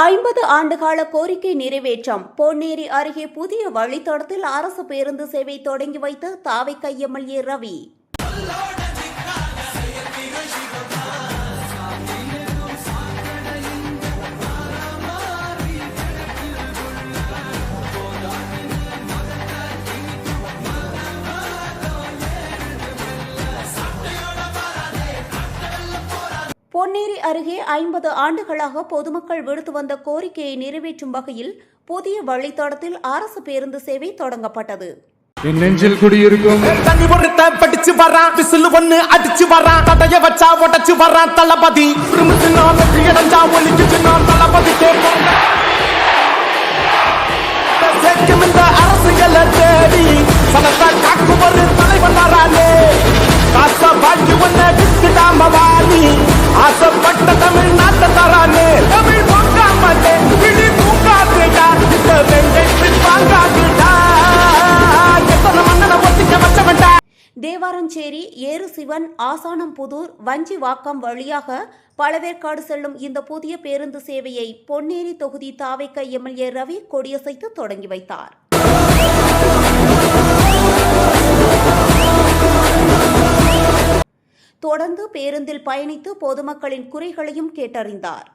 50 ஆண்டுகால கோரிக்கை நிறைவேற்றம். பொன்னேரி அருகே புதிய வழித்தடத்தில் அரசு பேருந்து சேவை தொடங்கி வைத்த தாவேகா எம்எல்ஏ ரவி. பொன்னேரி அருகே 50 ஆண்டுகளாக பொதுமக்கள் விடுத்து வந்த கோரிக்கையை நிறைவேற்றும் வகையில் புதிய வழித்தடத்தில் அரசு பேருந்து சேவை தொடங்கப்பட்டது. நெஞ்சில் குடியிருக்கும் தண்ணி பொறுத்த படிச்சு வரான், விசில் ஒண்ணு அடிச்சு வரான், தடைய வச்சா உடச்சு வரான் தளபதி. தளபதி கேட்கும் இந்த அரசுகளை தேடி சனத்தை காக்கும் ஒரு தலைவன் வரானே. காச பாக்கி ஒன்ன விட்டுடாம வாணி ஆசைப்பட்ட தமிழ்நாட்டை தரானே. தமிழ் போக்காமட்டே இடி பூங்காதுடா, இந்த வெங்கை வாங்காதுடா. எத்தனை மன்னனை ஒத்திக்க வச்சவன்டா. தேவாரஞ்சேரி, ஏறுசிவன், ஆசானம்புதூர், வஞ்சிவாக்கம் வழியாக பழவேற்காடு செல்லும் இந்த புதிய பேருந்து சேவையை பொன்னேரி தொகுதி தாவேகா எம்எல்ஏ ரவி கொடியசைத்து தொடங்கி வைத்தார். தொடர்ந்து பேருந்தில் பயணித்து பொதுமக்களின் குறைகளையும் கேட்டறிந்தார்.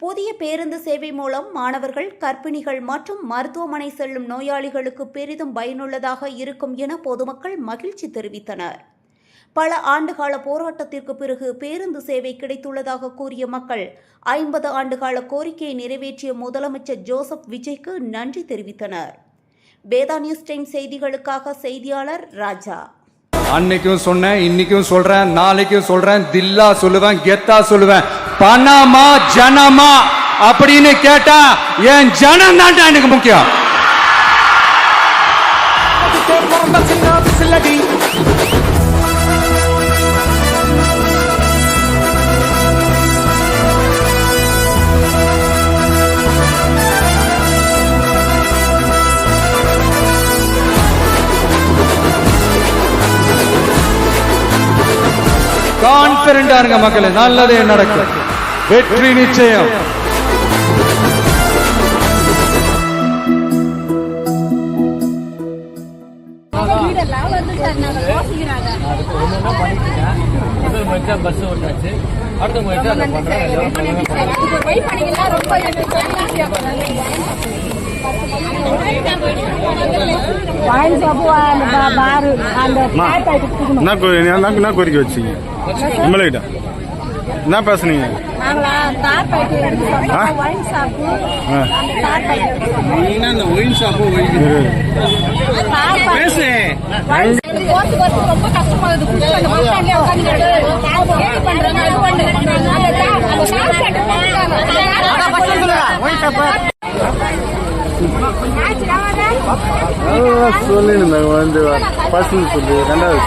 புதிய பேருந்து சேவை மூலம் மாணவர்கள், கர்ப்பிணிகள் மற்றும் மருத்துவமனை செல்லும் நோயாளிகளுக்கு பெரிதும் பயனுள்ளதாக இருக்கும் என பொதுமக்கள் மகிழ்ச்சி தெரிவித்தனர். பல ஆண்டுகால போராட்டத்திற்கு பிறகு பேருந்து சேவை கிடைத்துள்ளதாக கூறிய மக்கள் 50 ஆண்டுகால கோரிக்கையை நிறைவேற்றிய முதலமைச்சர் ஜோசப் விஜய்க்கு நன்றி தெரிவித்தனர். வேதா நியூஸ் டைம் செய்திகளுக்காக செய்தியாளர் ராஜா. அன்னைக்கும் சொன்னேன், இன்னைக்கும் சொல்றேன், நாளைக்கும் சொல்றேன், தில்லா சொல்லுவேன், கெத்தா சொல்லுவேன். பணமா ஜனமா அப்படின்னு கேட்டா என் ஜனம் தான் எனக்கு முக்கியம். கான்பிடண்டா இருங்க மக்களே, நல்லதே நடக்கும், வெற்றி நிச்சயம். பஸ் ஓட்டாச்சு, அடுத்த என்ன கோரிக்கை வச்சீங்க எம்எல்ஏ? என்ன பேசுனீங்க? ரொம்ப கஷ்டமா சொல்லிருந்தாங்க வந்து பசங்க சொல்லி 2வது